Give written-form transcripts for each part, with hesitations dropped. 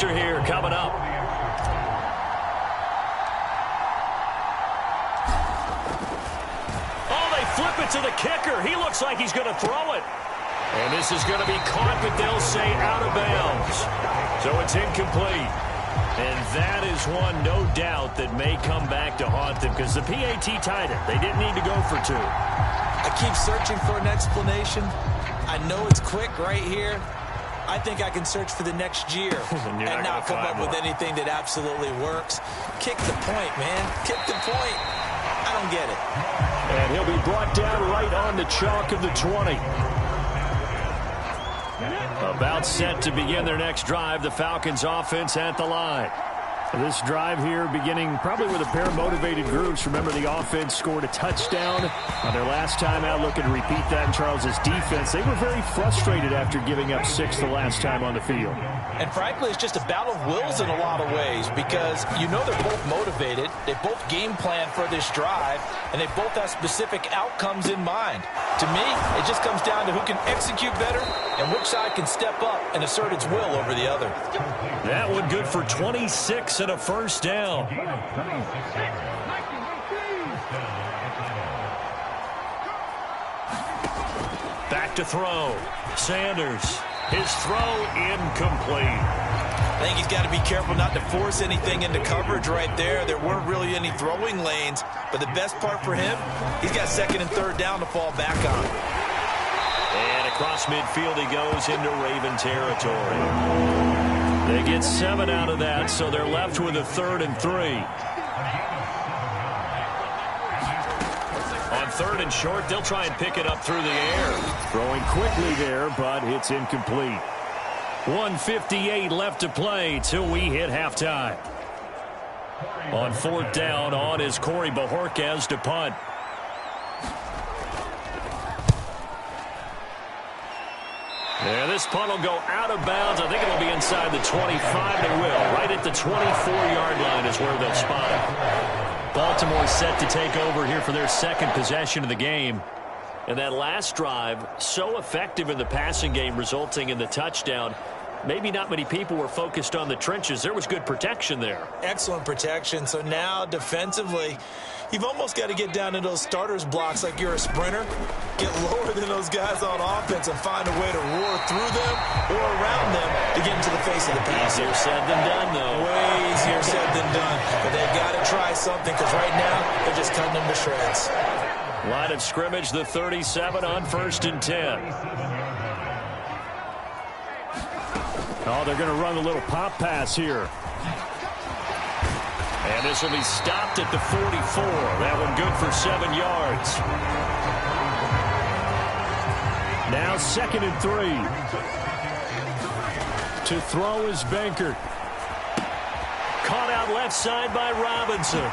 after here coming up. Oh, they flip it to the kicker. He looks like he's going to throw it. And this is going to be caught, but they'll say out of bounds. So it's incomplete. And that is one, no doubt, that may come back to haunt them because the PAT tied it. They didn't need to go for two. I keep searching for an explanation. I know it's quick right here. I think I can search for the next year and not come up with anything that absolutely works. Kick the point, man. Kick the point. I don't get it. And he'll be brought down right on the chalk of the 20. About set to begin their next drive, the Falcons offense at the line. This drive here beginning probably with a pair of motivated groups. Remember, the offense scored a touchdown on their last time out, looking to repeat that in Charles's defense. They were very frustrated after giving up 6 the last time on the field. And frankly, it's just a battle of wills in a lot of ways because you know they're both motivated. They both game plan for this drive, and they both have specific outcomes in mind. To me, it just comes down to who can execute better and which side can step up and assert its will over the other. That one good for 26 and a first down. Back to throw. Sanders. His throw incomplete. I think he's got to be careful not to force anything into coverage right there. There weren't really any throwing lanes, but the best part for him, he's got second and third down to fall back on. And across midfield he goes into Raven territory. They get 7 out of that, so they're left with a 3rd and 3. On 3rd and short, they'll try and pick it up through the air. Throwing quickly there, but it's incomplete. 1:58 left to play till we hit halftime. On 4th down, on is Corey Bajorquez to punt. Yeah, this punt will go out of bounds. I think it'll be inside the 25. They will. Right at the 24-yard line is where they'll spot it. Baltimore set to take over here for their second possession of the game. And that last drive, so effective in the passing game, resulting in the touchdown. Maybe not many people were focused on the trenches. There was good protection there. Excellent protection. So now defensively, you've almost got to get down to those starters blocks like you're a sprinter. Get lower than those guys on offense and find a way to roar through them or around them to get into the face of the pass. Easier said than done, though. Way easier said than done. But they've got to try something because right now they're just cutting them to shreds. Line of scrimmage, the 37 on 1st and 10. Oh, they're going to run a little pop pass here. And this will be stopped at the 44. That one good for 7 yards. Now 2nd and 3. To throw is Bankert. Caught out left side by Robinson.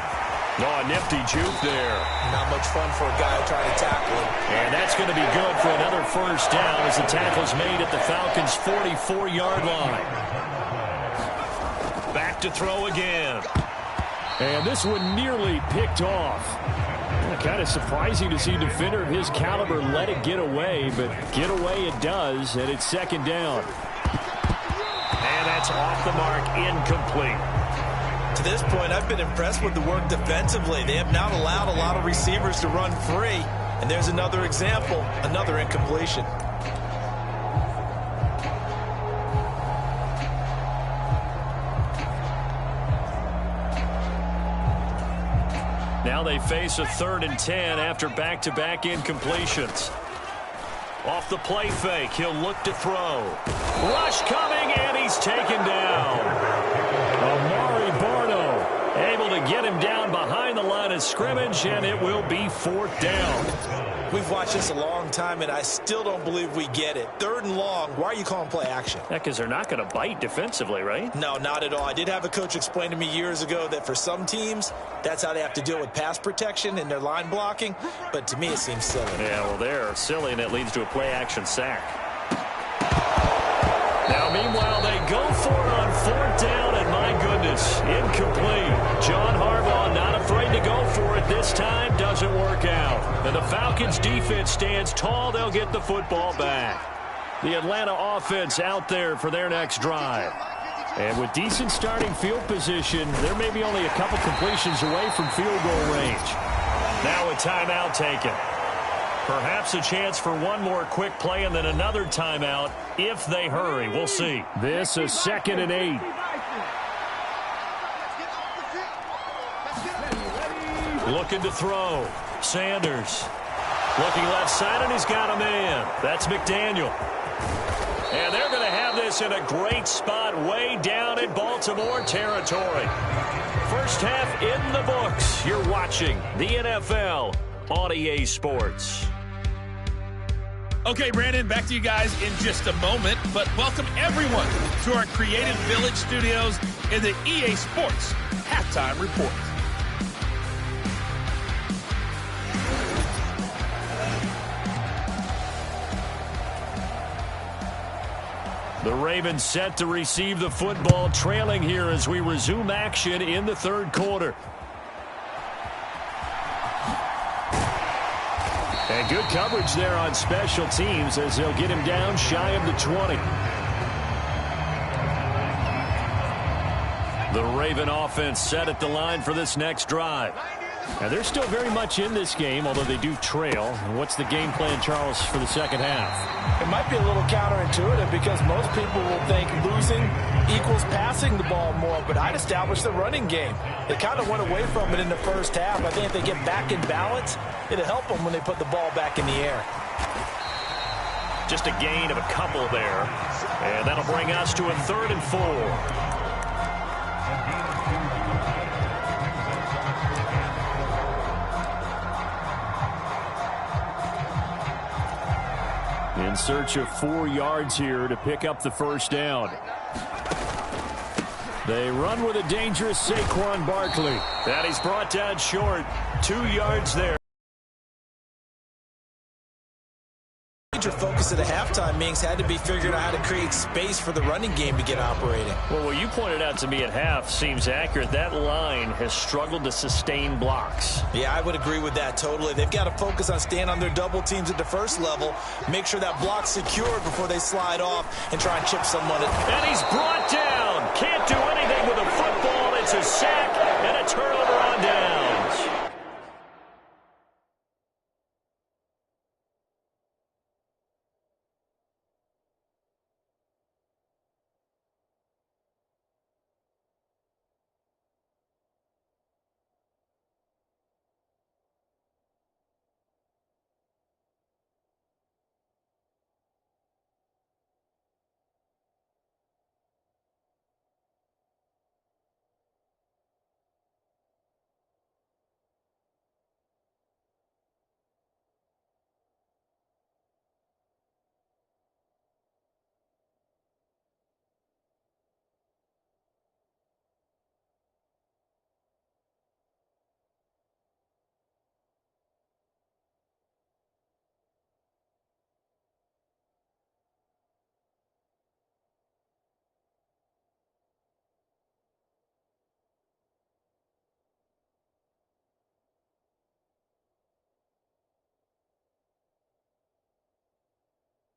Oh, a nifty juke there. Not much fun for a guy trying to tackle him. And that's going to be good for another first down as the tackle's made at the Falcons' 44-yard line. Back to throw again. And this one nearly picked off. Kind of surprising to see a defender of his caliber let it get away, but get away it does, and it's 2nd down. And that's off the mark, incomplete. To this point, I've been impressed with the work defensively. They have not allowed a lot of receivers to run free. And there's another example, another incompletion. Now they face a 3rd and 10 after back-to-back incompletions. Off the play fake, he'll look to throw. Rush coming, and he's taken down. Amari Barno able to get him down behind the line of scrimmage, and it will be 4th down. We've watched this a long time, and I still don't believe we get it. 3rd and long, why are you calling play action? Yeah, because they're not going to bite defensively, right? No, not at all. I did have a coach explain to me years ago that for some teams, that's how they have to deal with pass protection and their line blocking. But to me, it seems silly. Yeah, well, they're silly, and it leads to a play-action sack. Now, meanwhile, they go for it on 4th down, and my goodness, incomplete. John Harbaugh not afraid to go for it this time. Doesn't work out. And the Falcons' defense stands tall. They'll get the football back. The Atlanta offense out there for their next drive. And with decent starting field position, there may be only a couple completions away from field goal range. Now a timeout taken. Perhaps a chance for one more quick play and then another timeout if they hurry. We'll see. This is 2nd and 8. Looking to throw. Sanders. Looking left side, and he's got a man. That's McDaniel. And they're going to have this in a great spot way down in Baltimore territory. First half in the books. You're watching the NFL on EA Sports. Okay, Brandon, back to you guys in just a moment, but welcome everyone to our Creative Village studios in the EA Sports Halftime Report. The Ravens set to receive the football, trailing here as we resume action in the third quarter. And good coverage there on special teams as they'll get him down shy of the 20. The Raven offense set at the line for this next drive. Now, they're still very much in this game, although they do trail. And what's the game plan, Charles, for the second half? It might be a little counterintuitive because most people will think losing equals passing the ball more, but I'd establish the running game. They kind of went away from it in the first half. I think if they get back in balance, it'll help them when they put the ball back in the air. Just a gain of a couple there. And that'll bring us to a 3rd and 4. In search of 4 yards here to pick up the first down. They run with a dangerous Saquon Barkley. And he's brought down short. 2 yards there. Major focus at the halftime, Minks, had to be figuring out how to create space for the running game to get operating. Well, what you pointed out to me at half seems accurate. That line has struggled to sustain blocks. Yeah, I would agree with that totally. They've got to focus on staying on their double teams at the first level, make sure that block's secured before they slide off and try and chip someone. And he's brought down. Can't do anything with a football. It's a sack and a turnover on down.